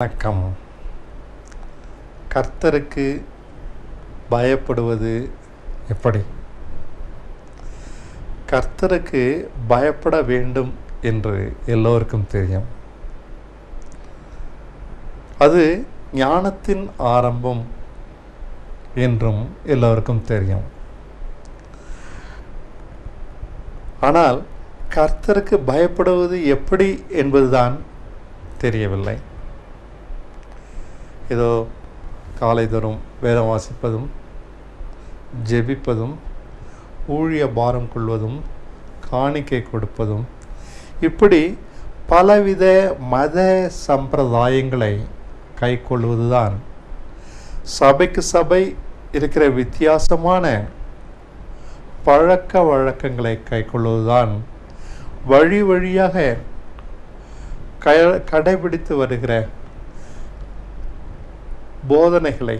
வணக்கம். கர்த்தருக்கு பயப்படுவது எப்படி? கர்த்தருக்கு பயப்பட வேண்டும் என்று எல்லோருக்கும் தெரியும். அது ஞானத்தின் ஆரம்பம் என்றும் எல்லோருக்கும் தெரியும். ஆனால் கர்த்தருக்கு பயப்படுவது எப்படி என்பதுதான் தெரியவில்லை. ஏதோ காலைதோறும் வேதம் வாசிப்பதும், ஜெபிப்பதும், ஊழிய பாரம் கொள்வதும், காணிக்கை கொடுப்பதும், இப்படி பலவித மத சம்பிரதாயங்களை கை கொள்வதுதான், சபைக்கு சபை இருக்கிற வித்தியாசமான பழக்க வழக்கங்களை கை கொள்வதுதான் வழி வழியாக கடைபிடித்து வருகிற போதனைகளை,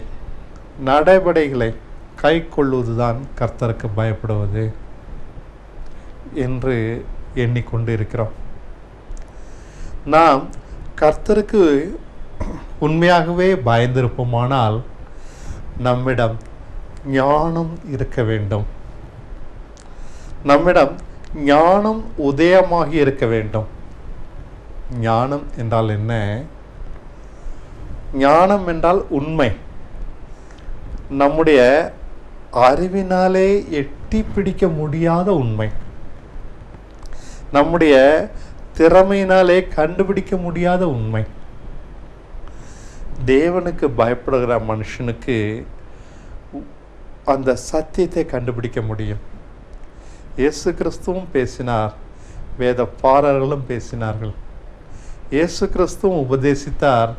நடைமுறைகளை கை கொள்வதுதான் கர்த்தருக்கு பயப்படுவது என்று எண்ணிக்கொண்டு இருக்கிறோம். நாம் கர்த்தருக்கு உண்மையாகவே பயந்திருப்போமானால் நம்மிடம் ஞானம் இருக்க வேண்டும். நம்மிடம் ஞானம் உதயமாகி இருக்க வேண்டும். ஞானம் என்றால் என்ன? ஞானம் என்றால் உண்மை. நம்முடைய அறிவினாலே எட்டி பிடிக்க முடியாத உண்மை, நம்முடைய திறமையினாலே கண்டுபிடிக்க முடியாத உண்மை. தேவனுக்கு பயப்படுகிற மனுஷனுக்கு அந்த சத்தியத்தை கண்டுபிடிக்க முடியும். இயேசு கிறிஸ்துவும் பேசினார், வேத பாரர்களும் பேசினார்கள். இயேசு கிறிஸ்துவும் உபதேசித்தார்,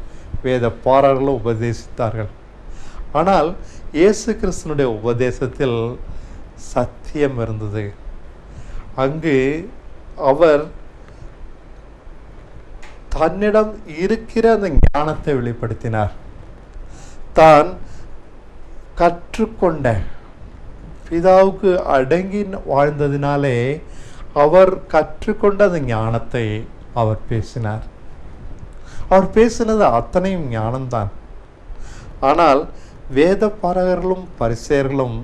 வேத பாரர்களும் உபதேசித்தார்கள். ஆனால் இயேசு கிறிஸ்துனுடைய உபதேசத்தில் சத்தியம் இருந்தது. அங்கு அவர் தன்னிடம் இருக்கிற அந்த ஞானத்தை வெளிப்படுத்தினார். தான் கற்றுக்கொண்ட, பிதாவுக்கு அடங்கி வாழ்ந்ததினாலே அவர் கற்றுக்கொண்ட அந்த ஞானத்தை அவர் பேசினார். அவர் பேசினது அத்தனையும் ஞானம்தான். ஆனால் வேத பாரகர்களும் பரிசேயர்களும்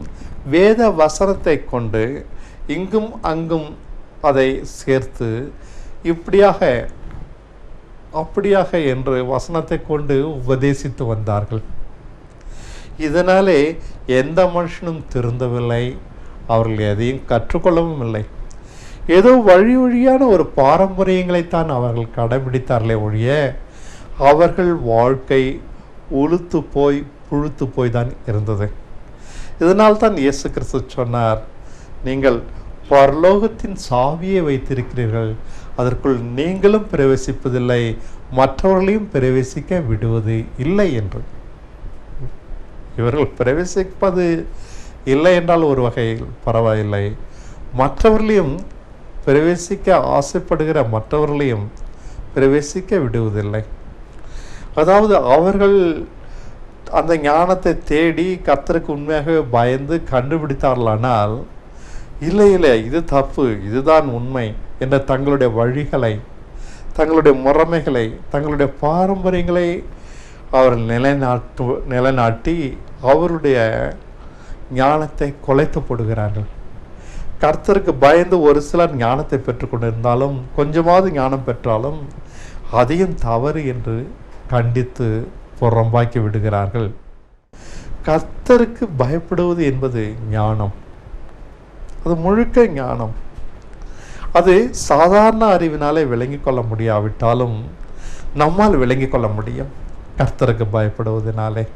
வேத வசனத்தை கொண்டு இங்கும் அங்கும் அதை சேர்த்து இப்படியாக அப்படியாக என்று வசனத்தை கொண்டு உபதேசித்து வந்தார்கள். இதனாலே எந்த மனுஷனும் திருந்தவில்லை, அவர்கள் எதையும் கற்றுக்கொள்ளவும் இல்லை. ஏதோ வழி வழியான ஒரு பாரம்பரியங்களைத்தான் அவர்கள் கடைபிடித்தார்களே ஒழிய அவர்கள் வாழ்க்கை உளுத்து போய் புழுத்து போய் தான் இருந்தது. இதனால் தான் இயேசு கிறிஸ்து சொன்னார், நீங்கள் பரலோகத்தின் சாவியை வைத்திருக்கிறீர்கள், அதற்குள் நீங்களும் பிரவேசிப்பதில்லை, மற்றவர்களையும் பிரவேசிக்க விடுவது இல்லை என்று. இவர்கள் பிரவேசிப்பது இல்லை என்றால் ஒரு வகையில் பரவாயில்லை, மற்றவர்களையும் பிரவேசிக்க ஆசைப்படுகிற மற்றவர்களையும் பிரவேசிக்க விடுவதில்லை. அதாவது அவர்கள் அந்த ஞானத்தை தேடி கர்த்தருக்கு உண்மையாகவே பயந்து கண்டுபிடித்தார்களானால், இல்லை இல்லை இது தப்பு, இதுதான் உண்மை என்ற தங்களுடைய வழிகளை, தங்களுடைய முறைமைகளை, தங்களுடைய பாரம்பரியங்களை அவர்கள் நிலைநாட்டி அவருடைய ஞானத்தை குலைத்து போடுகிறார்கள். கர்த்தருக்கு பயந்து ஒரு சிலர் ஞானத்தை பெற்றுக்கொண்டிருந்தாலும், கொஞ்சமாவது ஞானம் பெற்றாலும் அதையும் தவறு என்று கண்டித்து புறம்பாக்கி விடுகிறார்கள். கர்த்தருக்கு பயப்படுவது என்பது ஞானம். அது முழுக்க ஞானம். அது சாதாரண அறிவினாலே விளங்கி கொள்ள முடியாவிட்டாலும் நம்மால் விளங்கி கொள்ள முடியும். கர்த்தருக்கு பயப்படுவதனாலே.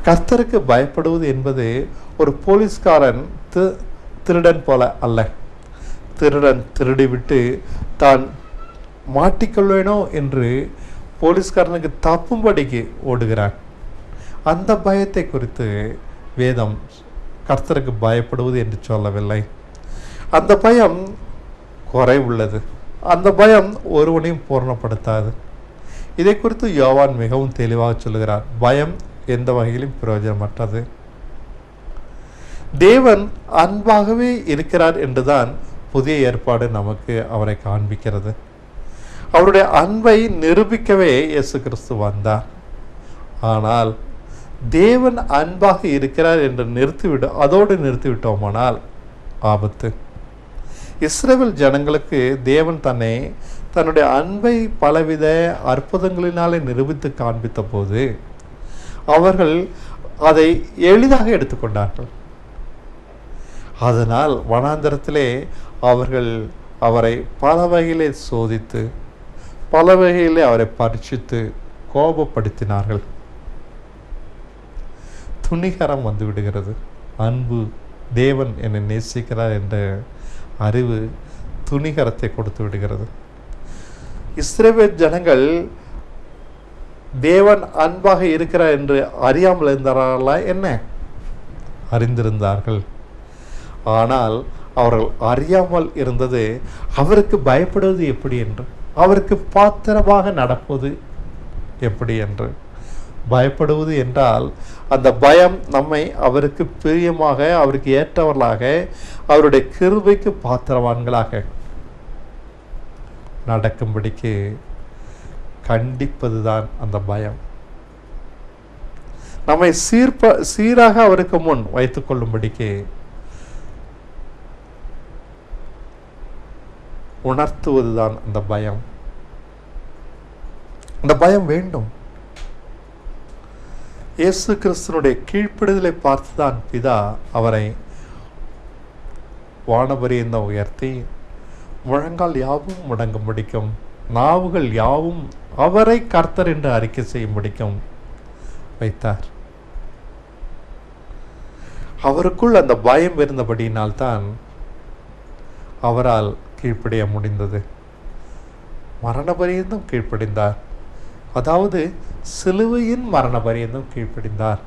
கர்த்தருக்கு பயப்படுவது என்பது ஒரு போலீஸ்காரன் திருடன் போல அல்ல. திருடன் திருடிவிட்டு தான் மாட்டிக்கொள்வேனோ என்று போலீஸ்காரனுக்கு தப்பும்படிக்கு ஓடுகிறான். அந்த பயத்தை குறித்து வேதம் கர்த்தருக்கு பயப்படுவது என்று சொல்லவில்லை. அந்த பயம் குறை உள்ளது. அந்த பயம் ஒருவனையும் பூர்ணப்படுத்தாது. இதை குறித்து யோவான் மிகவும் தெளிவாக சொல்லுகிறார், பயம் எந்த வகையிலும் பிரயோஜனமற்றது. தேவன் அன்பாகவே இருக்கிறார் என்றுதான் புதிய ஏற்பாடு நமக்கு அவரை காண்பிக்கிறது. அவருடைய அன்பை நிரூபிக்கவே இயேசு கிறிஸ்து வந்தார். ஆனால் தேவன் அன்பாக இருக்கிறார் என்று அதோடு நிறுத்திவிட்டோமானால் ஆபத்து. இஸ்ரவேல் ஜனங்களுக்கு தேவன் தன்னுடைய அன்பை பலவித அற்புதங்களினாலே நிரூபித்து காண்பித்த போது அவர்கள் அதை எளிதாக எடுத்துக்கொண்டார்கள். அதனால் வனாந்தரத்திலே அவர்கள் அவரை பல வகையிலே சோதித்து, பல வகையிலே அவரை பரீட்சித்து கோபப்படுத்தினார்கள். துணிகரம் வந்து விடுகிறது. அன்பு, தேவன் என்னை நேசிக்கிறார் என்ற அறிவு துணிகரத்தை கொடுத்து விடுகிறது. இஸ்ரவேல் ஜனங்கள் தேவன் அன்பாக இருக்கிறார் என்று அறியாமல் இருந்தார்களா? என்ன, அறிந்திருந்தார்கள். ஆனால் அவர்கள் அறியாமல் இருந்தது அவருக்கு பயப்படுவது எப்படி என்று, அவருக்கு பாத்திரமாக நடப்பது எப்படி என்று. பயப்படுவது என்றால் அந்த பயம் நம்மை அவருக்கு பிரியமாக, அவருக்கு ஏற்றவர்களாக, அவருடைய கிருபைக்கு பாத்திரவான்களாக நடக்கும்படிக்கு கண்டிப்பதுதான் அந்த பயம். நம்மை சீராக அவருக்கு முன் வைத்துக் கொள்ளும்படிக்கு உணர்த்துவதுதான் அந்த பயம். அந்த பயம் வேண்டும். இயேசு கிறிஸ்துனுடைய கீழ்ப்படிதலை பார்த்துதான் பிதா அவரை வானபரியந்தம் உயர்த்தி முழங்கால் யாவும் முடங்க முடிக்கும், நாவுகள் யாவும் அவரை கர்த்தர் என்று அறிக்கை செய்ய முடிக்கும் வைத்தார். அவருக்குள் அந்த பயம் இருந்தபடியினால்தான் அவரால் கீழ்ப்படிய முடிந்தது. மரண பரியந்தம் கீழ்ப்படிந்தார். அதாவது சிலுவையின் மரண பரியந்தம் கீழ்ப்படிந்தார்.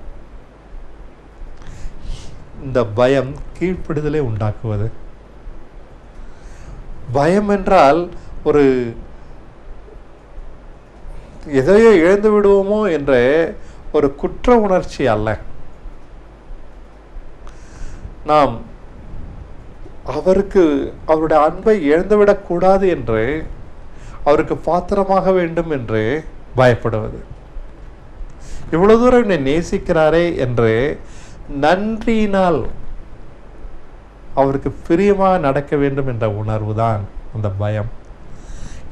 இந்த பயம் கீழ்ப்படிதலை உண்டாக்குவது. பயம் என்றால் ஒரு எதையோ இழந்து விடுவோமோ என்ற ஒரு குற்ற உணர்ச்சி அல்ல. நாம் அவருடைய அன்பை இழந்துவிடக்கூடாது என்று, அவருக்கு பாத்திரமாக வேண்டும் என்று பயப்படுவது. இவ்வளவு தூரம் என்னை நேசிக்கிறாரே என்று நன்றியினால் அவருக்கு பிரியமாக நடக்க வேண்டும் என்ற உணர்வு தான் அந்த பயம்.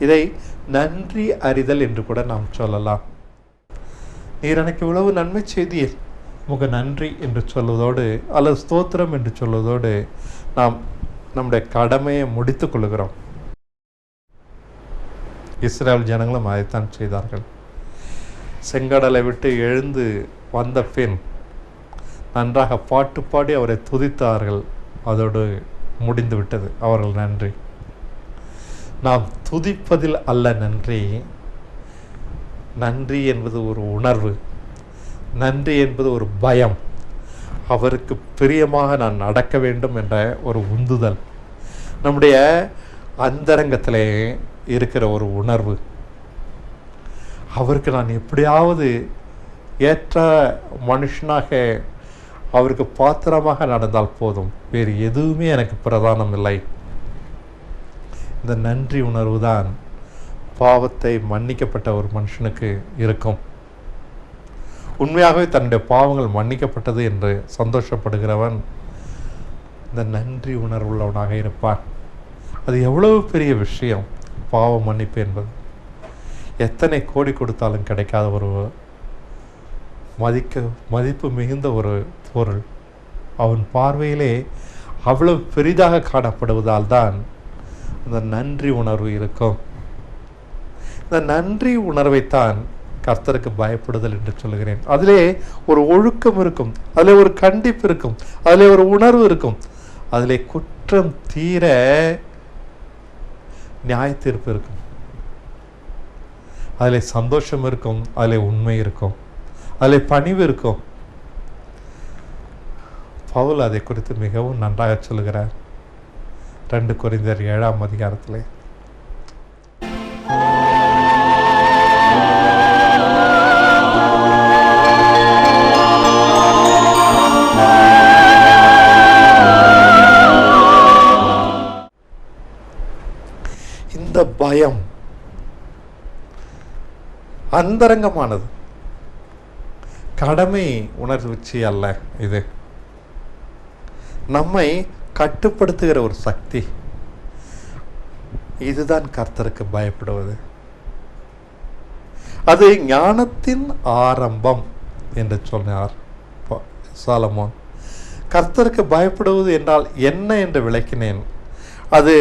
இதை நன்றி அறிதல் என்று கூட நாம் சொல்லலாம். நீர் எனக்கு இவ்வளவு நன்மை செய்தீர், உங்க நன்றி என்று சொல்வதோடு அல்லது ஸ்தோத்திரம் என்று சொல்வதோடு நாம் நம்முடைய கடமையை முடித்துக் கொள்கிறோம். இஸ்ரவேல் ஜனங்களும் அதைத்தான் செய்தார்கள். செங்கடலை விட்டு எழுந்து வந்த பின் நன்றாக பாட்டு பாடி அவரை துதித்தார்கள். அதோடு முடிந்து விட்டது அவர்கள் நன்றி. நாம் துதிப்பதில் அல்ல நன்றி. நன்றி என்பது ஒரு உணர்வு, நன்றி என்பது ஒரு பயம். அவருக்கு பிரியமாக நான் நடக்க வேண்டும் என்ற ஒரு உந்துதல் நம்முடைய அந்தரங்கத்திலே இருக்கிற ஒரு உணர்வு. அவருக்கு நான் எப்படியாவது ஏற்ற மனுஷனாக, அவருக்கு பாத்திரமாக நடந்தால் போதும், வேறு எதுவுமே எனக்கு பிரதானம் இல்லை. இந்த நன்றி உணர்வு தான் பாவத்தை மன்னிக்கப்பட்ட ஒரு மனுஷனுக்கு இருக்கும். உண்மையாகவே தன்னுடைய பாவங்கள் மன்னிக்கப்பட்டது என்று சந்தோஷப்படுகிறவன் இந்த நன்றி உணர்வுள்ளவனாக இருப்பான். அது எவ்வளவு பெரிய விஷயம் பாவ மன்னிப்பு என்பது. எத்தனை கோடி கொடுத்தாலும் கிடைக்காத ஒரு மதிப்பு மிகுந்த ஒரு பொருள். அவன் பார்வையிலே அவ்வளவு பெரிதாக காணப்படுவதால் தான் இந்த நன்றி உணர்வு இருக்கும். இந்த நன்றி உணர்வைத்தான் கர்த்தருக்கு பயப்படுதல் என்று சொல்லுகிறேன். அதிலே ஒரு ஒழுக்கம் இருக்கும், அதிலே ஒரு கண்டிப்பு இருக்கும், அதிலே ஒரு உணர்வு இருக்கும், அதிலே குற்றம் தீர நியாய தீர்ப்பு இருக்கும், அதிலே சந்தோஷம் இருக்கும், அதிலே உண்மை இருக்கும், அதிலே பணிவு இருக்கும். பவுல் அதை குறித்து மிகவும் நன்றாக சொல்லுகிறார் 2 கொரிந்தியர் 7ஆம் அதிகாரத்திலே. இந்த பயம் அந்தரங்கமானது, கடமை உணர்ச்சி அல்ல. இது நம்மை கட்டுப்படுத்துகிற ஒரு சக்தி. இதுதான் கர்த்தருக்கு பயப்படுவது. அது ஞானத்தின் ஆரம்பம் என்று சொன்னார் சாலமோன். கர்த்தருக்கு பயப்படுவது என்றால் என்ன என்று விளக்கினேன். அது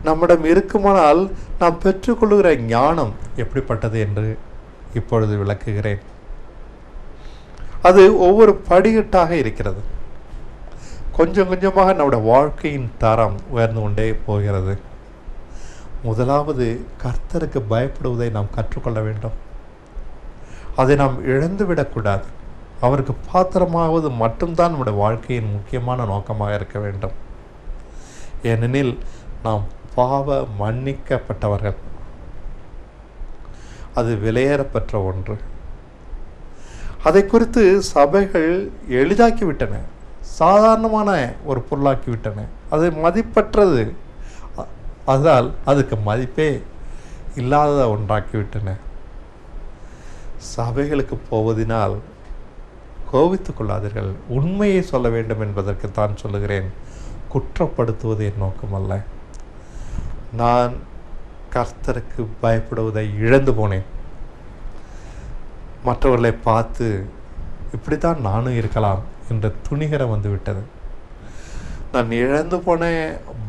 நம்மிடம் இருக்குமானால் நாம் பெற்றுக்கொள்கிற ஞானம் எப்படிப்பட்டது என்று இப்பொழுது விளக்குகிறேன். அது ஒவ்வொரு படிக்கட்டாக இருக்கிறது. கொஞ்சம் கொஞ்சமாக நம்முடைய வாழ்க்கையின் தரம் உயர்ந்து கொண்டே போகிறது. முதலாவது கர்த்தருக்கு பயப்படுவதை நாம் கற்றுக்கொள்ள வேண்டும். அதை நாம் இழந்துவிடக்கூடாது. அவருக்கு பாத்திரமாவது மட்டும்தான் நம்முடைய வாழ்க்கையின் முக்கியமான நோக்கமாக இருக்க வேண்டும். ஏனெனில் நாம் பாவ மன்னிக்கப்பட்டவர்கள். அது விலையேறப்பெற்ற ஒன்று. அதை குறித்து சபைகள் எளிதாக்கிவிட்டன, சாதாரணமான ஒரு பொருளாக்கிவிட்டன. அது மதிப்பற்றது, அதனால் அதுக்கு மதிப்பே இல்லாத ஒன்றாக்கிவிட்டன. சபைகளுக்கு போவதினால் கோபித்துக் கொள்ளாதீர்கள். உண்மையை சொல்ல வேண்டும் என்பதற்கு தான் சொல்லுகிறேன். குற்றப்படுத்துவது என் நோக்கமல்ல. நான் கர்த்தருக்கு பயப்படுவதை இழந்து போனேன். மற்றவர்களை பார்த்து இப்படித்தான் நானும் இருக்கலாம் என்ற துணிகரம் வந்து விட்டது. நான் இழந்து போன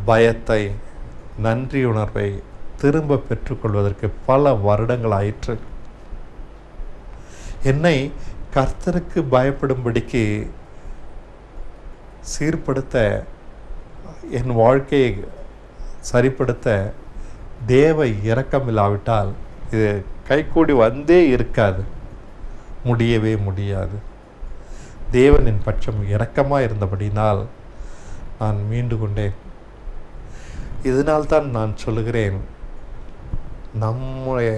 பயத்தை, நன்றி உணர்வை திரும்ப பெற்றுக்கொள்வதற்கு பல வருடங்கள் ஆயிற்று. என்னை கர்த்தருக்கு பயப்படும்படிக்கு சீர்படுத்த, என் வாழ்க்கையை சரிப்படுத்த தேவ இரக்கம் இல்லாவிட்டால் இது கைகூடி வந்தே இருக்காது, முடியவே முடியாது. தேவனின் பட்சம் இரக்கமாக இருந்தபடினால் நான் மீண்டு கொண்டேன். இதனால்தான் நான் சொல்லுகிறேன், நம்முடைய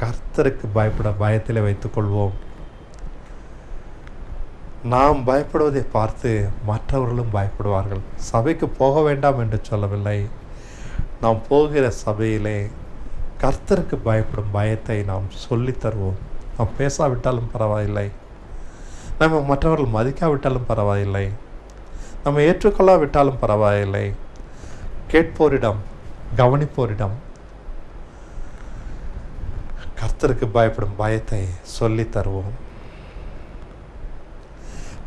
கர்த்தருக்கு பயப்பட பயத்தில் வைத்துக்கொள்வோம். நாம் பயப்படுவதை பார்த்து மற்றவர்களும் பயப்படுவார்கள். சபைக்கு போக வேண்டாம் என்று சொல்லவில்லை. நாம் போகிற சபையிலே கர்த்தருக்கு பயப்படும் பயத்தை நாம் சொல்லித் தருவோம். நாம் பேசாவிட்டாலும் பரவாயில்லை, நம்ம மற்றவர்கள் மதிக்காவிட்டாலும் பரவாயில்லை, நம்ம ஏற்றுக்கொள்ளாவிட்டாலும் பரவாயில்லை. கேட்போரிடம், கவனிப்போரிடம் கர்த்தருக்கு பயப்படும் பயத்தை சொல்லித் தருவோம்.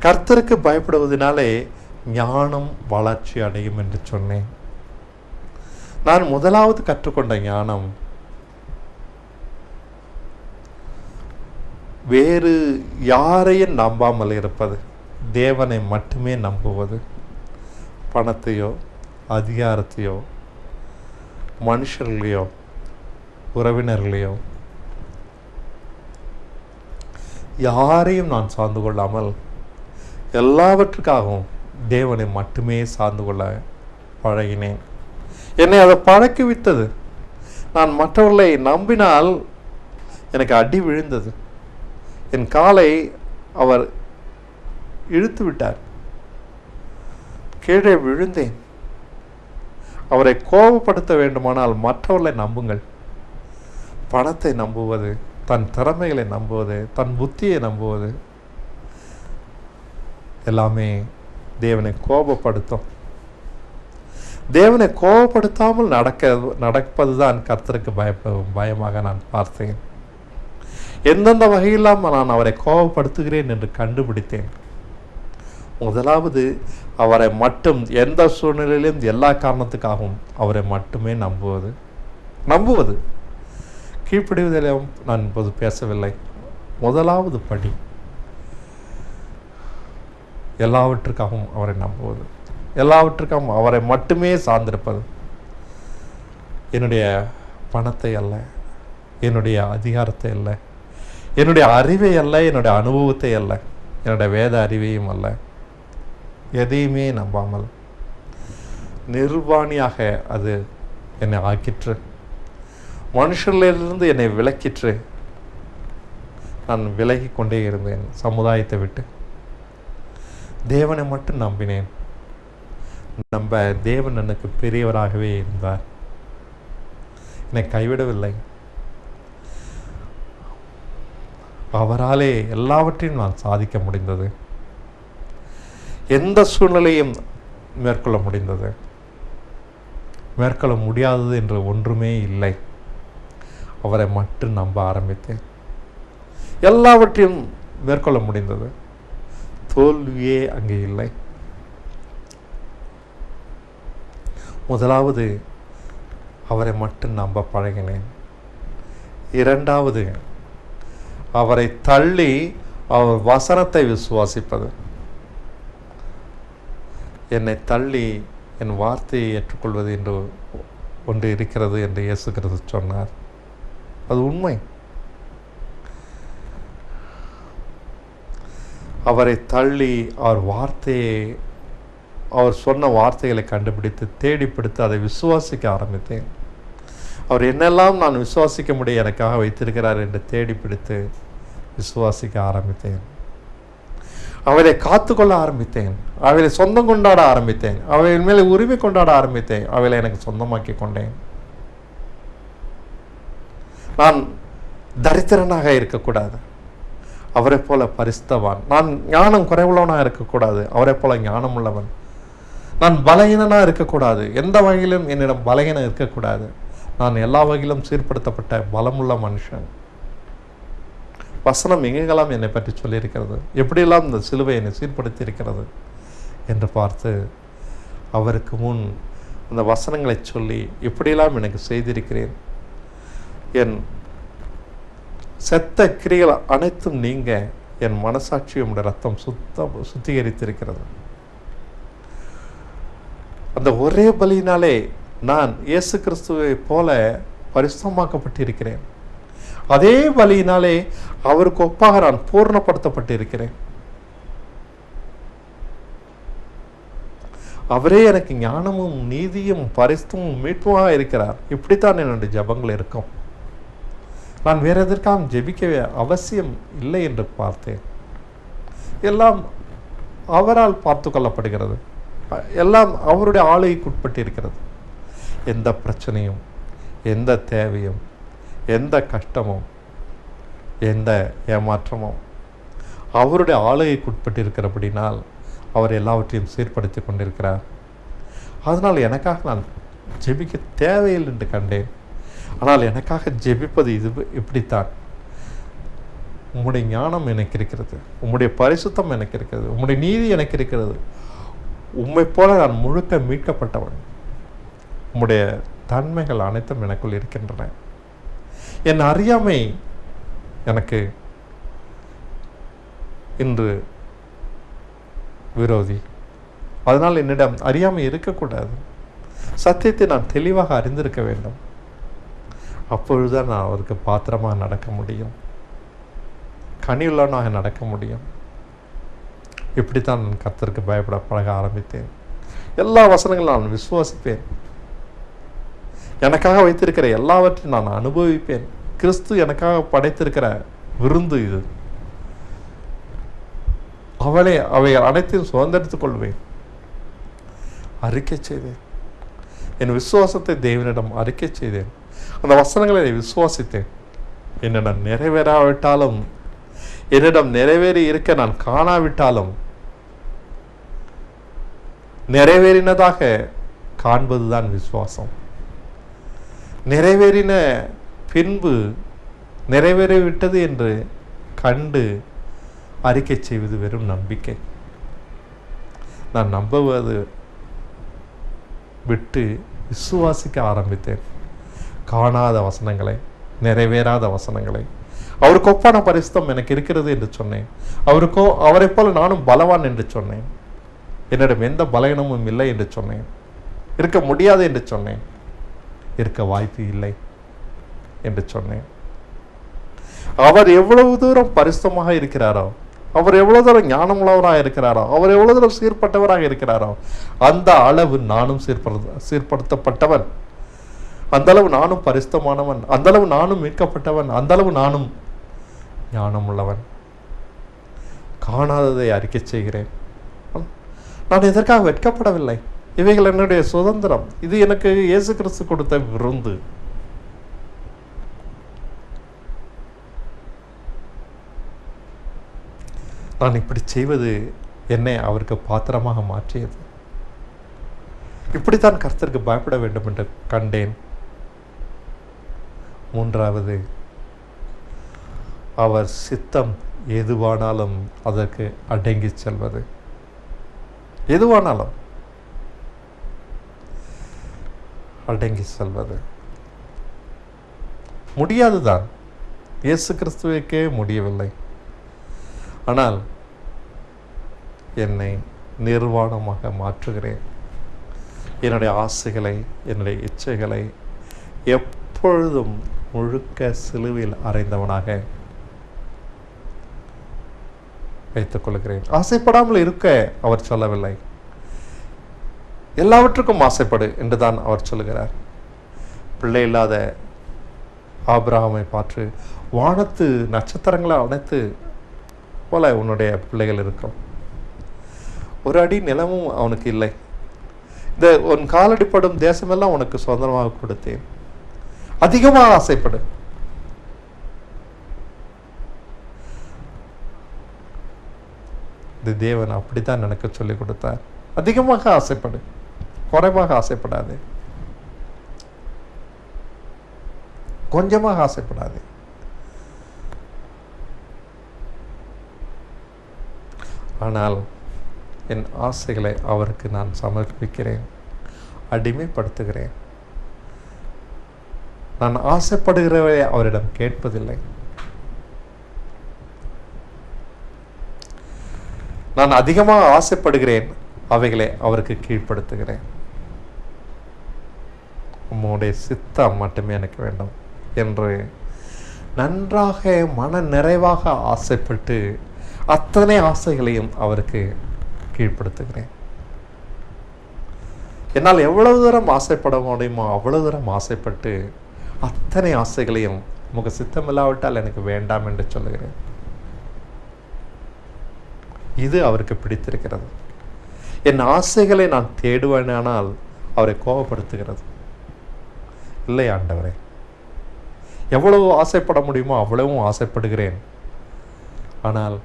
கர்த்தருக்கு பயப்படுவதனாலே ஞானம் வளர்ச்சி அடையும் என்று சொன்னேன். நான் முதலாவது கற்றுக்கொண்ட ஞானம் வேறு யாரையும் நம்பாமல் இருப்பது, தேவனை மட்டுமே நம்புவது. பணத்தையோ அதிகாரத்தையோ மனுஷர்களையோ உறவினர்களையோ யாரையும் நான் சார்ந்து கொள்ளாமல் எல்லாவற்றுக்காகவும் தேவனை மட்டுமே சார்ந்து கொள்ள பழகினேன். என்னை அதை பழக்கிவிட்டது. நான் மற்றவர்களை நம்பினால் எனக்கு அடி விழுந்தது. என் காலை அவர் இழுத்து விட்டார், கீழே விழுந்தேன். அவரை கோபப்படுத்த வேண்டுமானால் மற்றவர்களை நம்புங்கள். பணத்தை நம்புவது, தன் திறமைகளை நம்புவது, தன் புத்தியை நம்புவது எல்லாமே தேவனை கோபப்படுத்தும். தேவனை கோபப்படுத்தாமல் நடப்பதுதான் கர்த்தருக்கு பயமாக நான் பார்த்தேன். எந்தெந்த வகையெல்லாம் நான் அவரை கோபப்படுத்துகிறேன் என்று கண்டுபிடித்தேன். முதலாவது அவரை மட்டும், எந்த சூழ்நிலையிலும் எல்லா காரணத்துக்காகவும் அவரை மட்டுமே நம்புவது. கீழ்ப்படிவதிலும் நான் இப்போது பேசவில்லை. முதலாவது படி எல்லாவற்றுக்காகவும் அவரை நம்புவது, எல்லாவற்றுக்காகவும் அவரை மட்டுமே சார்ந்திருப்பது. என்னுடைய பணத்தை அல்ல, என்னுடைய அதிகாரத்தை அல்ல, என்னுடைய அறிவை அல்ல, என்னுடைய அனுபவத்தை அல்ல, என்னுடைய வேத அறிவையும் அல்ல, எதையுமே நம்பாமல் நிர்வாணியாக அது என்னை ஆக்கிற்று. மனுஷர்களிலிருந்து என்னை விலக்கிற்று. நான் விலகி கொண்டே இருந்தேன் சமுதாயத்தை விட்டு. தேவனை மட்டும் நம்பினேன். தேவன் எனக்கு பெரியவராகவே இருந்தார், என்னை கைவிடவில்லை. அவராலே எல்லாவற்றையும் நான் சாதிக்க முடிந்தது. எந்த சூழ்நிலையும் மேற்கொள்ள முடிந்தது. மேற்கொள்ள முடியாதது என்று ஒன்றுமே இல்லை. அவரை மட்டும் நம்ப ஆரம்பித்தேன். எல்லாவற்றையும் மேற்கொள்ள முடிந்தது. தோல்வியே அங்கே இல்லை. முதலாவது அவரை மட்டும் நம்ப பழகினேன். இரண்டாவது அவரை தள்ளி அவர் வசனத்தை விசுவாசிப்பது. என்னை தள்ளி என் வார்த்தையை ஏற்றுக்கொள்வது என்று ஒன்று இருக்கிறது என்று இயேசு கிறிஸ்து சொன்னார். அது உண்மை. அவரை தள்ளி அவர் வார்த்தையை, அவர் சொன்ன வார்த்தைகளை கண்டுபிடித்து தேடி பிடித்து அதை விசுவாசிக்க ஆரம்பித்தேன். அவர் என்னெல்லாம் நான் விசுவாசிக்க முடிய எனக்காக வைத்திருக்கிறார் என்று தேடி பிடித்து விசுவாசிக்க ஆரம்பித்தேன். அவரை காத்து கொள்ள ஆரம்பித்தேன். அவளை சொந்தம் கொண்டாட ஆரம்பித்தேன். அவள் மேலே உரிமை கொண்டாட ஆரம்பித்தேன். அவளை எனக்கு சொந்தமாக்கி கொண்டேன். நான் தரித்திரனாக இருக்கக்கூடாது, அவரை போல பரிசுத்தவான். நான் ஞானம் குறைவுள்ளவனாக இருக்கக்கூடாது, அவரை போல ஞானம் உள்ளவன். நான் பலகீனனாக இருக்கக்கூடாது, எந்த வகையிலும் என்னிடம் பலகீனம் இருக்கக்கூடாது. நான் எல்லா வகையிலும் சீர்படுத்தப்பட்ட பலமுள்ள மனுஷன். வசனம் எங்கெல்லாம் என்னை பற்றி சொல்லியிருக்கிறது, எப்படியெல்லாம் இந்த சிலுவை என்னை சீர்படுத்தி இருக்கிறது என்று பார்த்து அவருக்கு முன் அந்த வசனங்களை சொல்லி இப்படியெல்லாம் எனக்கு செய்திருக்கிறேன். என் செத்த கிரிகள் அனைத்தும் நீங்க என் மனசாட்சி உடைய ரத்தம் சுத்திகரித்திருக்கிறது. அந்த ஒரே பலியினாலே நான் இயேசு கிறிஸ்துவை போல பரிசுத்தமாக்கப்பட்டிருக்கிறேன். அதே பலியினாலே அவருக்கு ஒப்பாக நான் பூர்ணப்படுத்தப்பட்டிருக்கிறேன். அவரே எனக்கு ஞானமும் நீதியும் பரிசுத்தமும் மீட்புமாக இருக்கிறார். இப்படித்தான் என்னுடைய ஜபங்கள் இருக்கும். நான் வேற எதற்காக ஜெபிக்க அவசியம் இல்லை என்று பார்த்தேன். எல்லாம் அவரால் பார்த்து கொள்ளப்படுகிறது. எல்லாம் அவருடைய ஆளுகைக்குட்பட்டு இருக்கிறது. எந்த பிரச்சனையும், எந்த தேவையும், எந்த கஷ்டமும், எந்த ஏமாற்றமும் அவருடைய ஆளுகைக்குட்பட்டு இருக்கிறபடினால் அவர் எல்லாவற்றையும் சீர்படுத்தி கொண்டிருக்கிறார். அதனால் எனக்காக நான் ஜெபிக்க தேவையில்லை என்று கண்டேன். ஆனால் எனக்காக ஜெபிப்பது இப்படித்தான். உம்முடைய ஞானம் எனக்கு இருக்கிறது, உம்முடைய பரிசுத்தம் எனக்கு இருக்கிறது, உம்முடைய நீதி எனக்கு இருக்கிறது. உம்மை போல நான் முழுக்க மீட்கப்பட்டவன். உம்முடைய தன்மைகள் அனைத்தும் எனக்குள் இருக்கின்றன. என் அறியாமை எனக்கு இன்று விரோதி. அதனால் என்னிடம் அறியாமை இருக்கக்கூடாது. சத்தியத்தை நான் தெளிவாக அறிந்திருக்க வேண்டும். அப்பொழுதுதான் நான் அவருக்கு பாத்திரமாக நடக்க முடியும், கனியுள்ளவனாக நடக்க முடியும். இப்படித்தான் நான் கர்த்தருக்கு பயப்பட பழக ஆரம்பித்தேன். எல்லா வசனங்களும் நான் விசுவாசிப்பேன். எனக்காக வைத்திருக்கிற எல்லாவற்றையும் நான் அனுபவிப்பேன். கிறிஸ்து எனக்காக படைத்திருக்கிற விருந்து இது. அவை அனைத்தையும் சுதந்திரித்துக் கொள்வேன். அறிக்கை செய்தேன். என் விசுவாசத்தை தேவனிடம் அறிக்கை செய்தேன். அந்த வசனங்களை விசுவாசித்தேன். என்னிடம் நிறைவேறாவிட்டாலும், என்னிடம் நிறைவேறி இருக்க நான் காணாவிட்டாலும், நிறைவேறினதாக காண்பதுதான் விசுவாசம். நிறைவேறின பின்பு நிறைவேறிவிட்டது என்று கண்டு அறிக்கை செய்வது வெறும் நம்பிக்கை. நான் நம்புவது விட்டு விசுவாசிக்க ஆரம்பித்தேன். காணாத வசனங்களை, நிறைவேறாத வசனங்களை. அவருக்கு ஒப்பான பரிசுத்தம் எனக்கு இருக்கிறது என்று சொன்னேன். அவரை போல நானும் பலவான் என்று சொன்னேன். என்னிடம் எந்த பலவீனமும் இல்லை என்று சொன்னேன். இருக்க முடியாது என்று சொன்னேன். இருக்க வாய்ப்பு இல்லை என்று சொன்னேன். அவர் எவ்வளவு தூரம் பரிசுத்தமாக இருக்கிறாரோ, அவர் எவ்வளவு தூரம் ஞானமுள்ளவராக இருக்கிறாரோ, அவர் எவ்வளவு தூரம் சீர்பட்டவராக இருக்கிறாரோ, அந்த அளவு நானும் சீர்படுத்தப்பட்டவன். அந்த அளவு நானும் பரிசுத்தமானவன். அந்த அளவு நானும் மீட்கப்பட்டவன். அந்த அளவு நானும் ஞானம் உள்ளவன். காணாததை அறிக்கை செய்கிறேன். நான் எதற்காக வெட்கப்படவில்லை. இவைகள் என்னுடைய சுதந்திரம். இது எனக்கு இயேசு கிறிஸ்து கொடுத்த விருந்து. நான் இப்படி செய்வது என்னை அவருக்கு பாத்திரமாக மாற்றியது. இப்படித்தான் கர்த்தருக்கு பயப்பட வேண்டும் என்று கண்டேன். மூன்றாவது, அவர் சித்தம் எதுவானாலும் அதற்கு அடங்கி செல்வது. எதுவானாலும் அடங்கி செல்வது முடியாதுதான். இயேசு கிறிஸ்துவுக்கே முடியவில்லை. ஆனால் என்னை நிர்வாணமாக மாற்றுகிறேன். என்னுடைய ஆசைகளை, என்னுடைய இச்சைகளை எப்பொழுதும் முழுக்க சிலுவையில் அறைந்தவனாக வைத்துக் கொள்கிறேன். ஆசைப்படாமல் இருக்க அவர் சொல்லவில்லை. எல்லாவற்றுக்கும் ஆசைப்படு என்றுதான் அவர் சொல்லுகிறார். பிள்ளை இல்லாத ஆபிரகாமை பார்த்து, வானத்து நட்சத்திரங்களை அனைத்து போல உன்னுடைய பிள்ளைகள் இருக்கும். ஒரு அடி நிலமும் அவனுக்கு இல்லை. இந்த உன் காலடிப்படும் தேசமெல்லாம் உனக்கு சுதந்திரமாக கொடுத்தேன். அதிகமாக ஆசைப்படு. இந்த தேவன் அப்படித்தான் எனக்கு சொல்லிக் கொடுத்தார். அதிகமாக ஆசைப்படு, குறைவாக ஆசைப்படாது, கொஞ்சமாக ஆசைப்படாது. ஆனால் என் ஆசைகளை அவருக்கு நான் சமர்ப்பிக்கிறேன், அடிமைப்படுத்துகிறேன். நான் ஆசைப்படுகிறவரை அவரிடம் கேட்பதில்லை. நான் அதிகமாக ஆசைப்படுகிறேன், அவைகளை அவருக்கு கீழ்ப்படுத்துகிறேன். உம்முடைய சித்தம் மட்டுமே எனக்கு வேண்டும் என்று நன்றாக மன நிறைவாக ஆசைப்பட்டு அத்தனை ஆசைகளையும் அவருக்கு கீழ்ப்படுத்துகிறேன். என்னால் எவ்வளவு தூரம் ஆசைப்பட முடியுமோ அவ்வளவு தூரம் ஆசைப்பட்டு அத்தனை ஆசைகளையும் உமக்கு சித்தம் இல்லாவிட்டால் எனக்கு வேண்டாம் என்று சொல்லுகிறேன். இது அவருக்கு பிடித்திருக்கிறது. என் ஆசைகளை நான் தேடுவேனானால் அவரை கோபப்படுத்துகிறது. இல்லை ஆண்டவரே, எவ்வளவு ஆசைப்பட முடியுமோ அவ்வளவும் ஆசைப்படுகிறேன். ஆனால்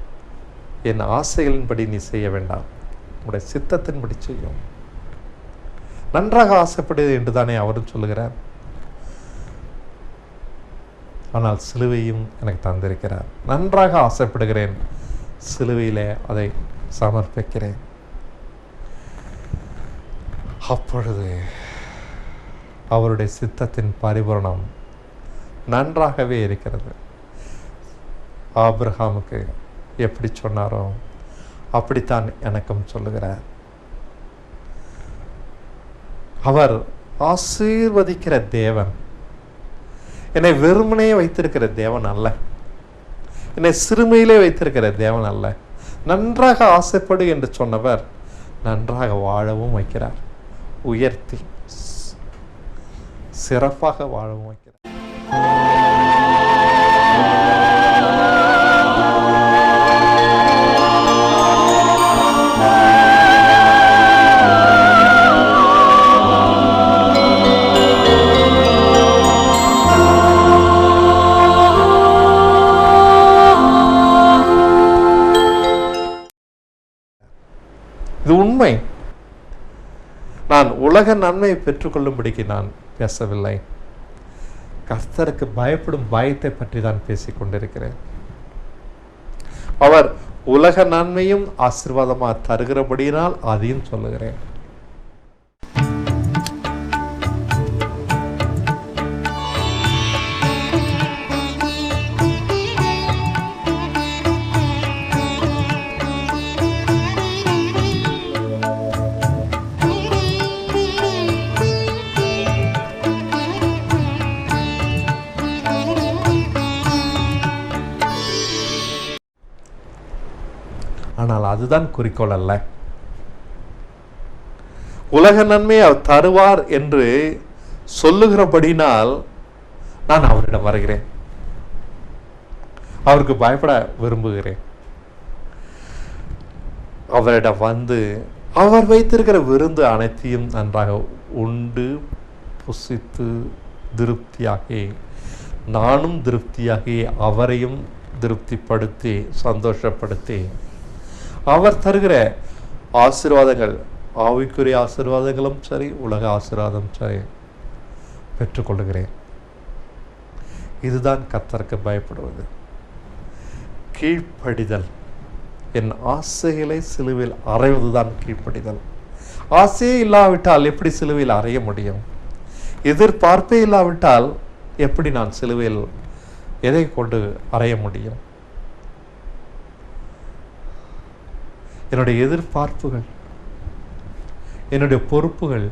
என் ஆசைகளின்படி நீ செய்ய வேண்டாம், உங்களுடைய சித்தத்தின்படி செய்யும். நன்றாக ஆசைப்படுது என்று தானே அவரும் சொல்லுகிறார். ஆனால் சிலுவையும் எனக்கு தந்திருக்கிறார். நன்றாக ஆசைப்படுகிறேன், சிலுவையிலே அதை சமர்ப்பிக்கிறேன். அப்பொழுது அவருடைய சித்தத்தின் பரிபூரணம் நன்றாகவே இருக்கிறது. ஆபிரகாமுக்கு எப்படி சொன்னாரோ அப்படித்தான் எனக்கும் சொல்லுகிறார். அவர் ஆசீர்வதிக்கிற தேவன், என்னை வெறுமனே வைத்திருக்கிற தேவன் அல்ல, என்னை சிறுமையிலே வைத்திருக்கிற தேவன் அல்ல. நன்றாக ஆசைப்படு என்று சொன்னவர் நன்றாக வாழவும் வைக்கிறார், உயர்த்தி சிறப்பாக வாழவும் வைக்கிறார். இது உண்மை. நான் உலக நன்மையை பெற்றுக்கொள்ளும்படிக்கு நான் பேசவில்லை. கர்த்தருக்கு பயப்படும் பயத்தை பற்றி தான் பேசிக் கொண்டிருக்கிறேன். அவர் உலக நன்மையும் ஆசீர்வாதமாக தருகிறபடியினால் அதையும் சொல்லுகிறேன். ஆனால் அதுதான் குறிக்கோள் அல்ல. உலக நன்மை அவர் தருவார் என்று சொல்லுகிறபடினால் நான் அவரிடம் வருகிறேன், அவருக்கு பயப்பட விரும்புகிறேன். அவரிடம் வந்து அவர் வைத்திருக்கிற விருந்து அனைத்தையும் நன்றாக உண்டு புசித்து திருப்தியாகி, நானும் திருப்தியாகி அவரையும் திருப்திப்படுத்தி சந்தோஷப்படுத்தி அவர் தருகிற ஆசீர்வாதங்கள், ஆவிக்குரிய ஆசீர்வாதங்களும் சரி, உலக ஆசீர்வாதம் சரி, பெற்றுக்கொள்கிறேன். இதுதான் கர்த்தருக்கு பயப்படுவது. கீழ்ப்படிதல். என் ஆசைகளை சிலுவையில் அறைவதுதான் கீழ்ப்படிதல். ஆசையே இல்லாவிட்டால் எப்படி சிலுவையில் அறைய முடியும்? எதிர்பார்ப்பே இல்லாவிட்டால் எப்படி நான் சிலுவையில் எதை கொண்டு அறைய முடியும்? என்னுடைய எதிர்பார்ப்புகள், என்னுடைய பொறுப்புகள்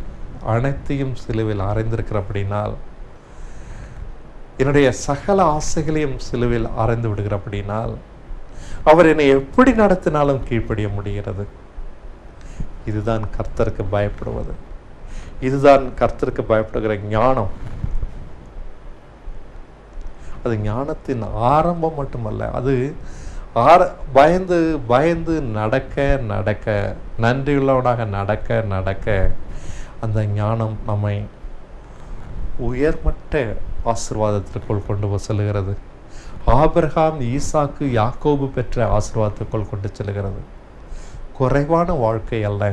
அனைத்தையும் சிலுவையில் அறைந்திருக்கிறபடினால், என்னுடைய சகல ஆசைகளையும் சிலுவையில் அறைந்து விடுகிறபடினால், அவர் என்னை எப்படி நடத்தினாலும் கீழ்ப்படிய முடிகிறது. இதுதான் கர்த்தருக்கு பயப்படுவது. இதுதான் கர்த்தருக்கு பயப்படுகிற ஞானம். அது ஞானத்தின் ஆரம்பம் மட்டுமல்ல, அது பயந்து பயந்து நடக்க நடக்க, நன்றியுள்ளவனாக நடக்க நடக்க, அந்த ஞானம் நம்மை உயர்மட்ட ஆசீர்வாதத்திற்குள் கொண்டு செல்கிறது. ஆபிரகாம், ஈசாக்கு, யாக்கோபு பெற்ற ஆசீர்வாதத்திற்குள் கொண்டு செல்கிறது. குறைவான வாழ்க்கை அல்ல,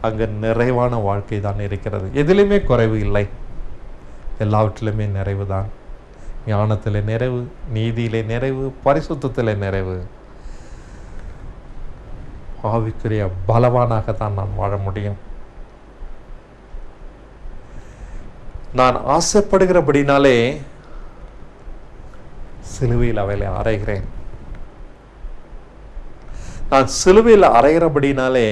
அங்கே நிறைவான வாழ்க்கை தான் இருக்கிறது. எதிலுமே குறைவு இல்லை, எல்லாவற்றிலுமே நிறைவு தான். ஞானத்திலே நிறைவு, நீதியிலே நிறைவு, பரிசுத்தத்திலே நிறைவு. ஆவிக்குரிய பலவானாகத்தான் நான் வாழ முடியும். நான் ஆசைப்படுகிறபடினாலே சிலுவையில் அவைகளை அறைகிறேன். நான் சிலுவையில் அறைகிறபடினாலே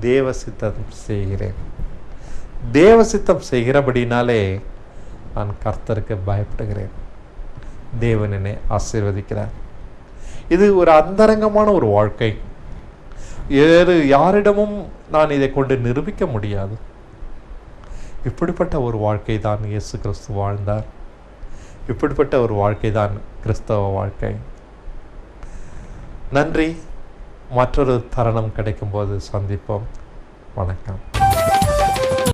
தேவ சித்தம் செய்கிறேன். தேவ சித்தம் செய்கிறபடினாலே நான் கர்த்தருக்கு பயப்படுகிறேன். தேவன் என்னை ஆசீர்வதிக்கிறார். இது ஒரு அந்தரங்கமான ஒரு வாழ்க்கை. வேறு யாரிடமும் நான் இதை கொண்டு நிரூபிக்க முடியாது. இப்படிப்பட்ட ஒரு வாழ்க்கை தான் இயேசு கிறிஸ்து வாழ்ந்தார். இப்படிப்பட்ட ஒரு வாழ்க்கை தான் கிறிஸ்தவ வாழ்க்கை. நன்றி. மற்றொரு தருணம் கிடைக்கும்போது சந்திப்போம். வணக்கம்.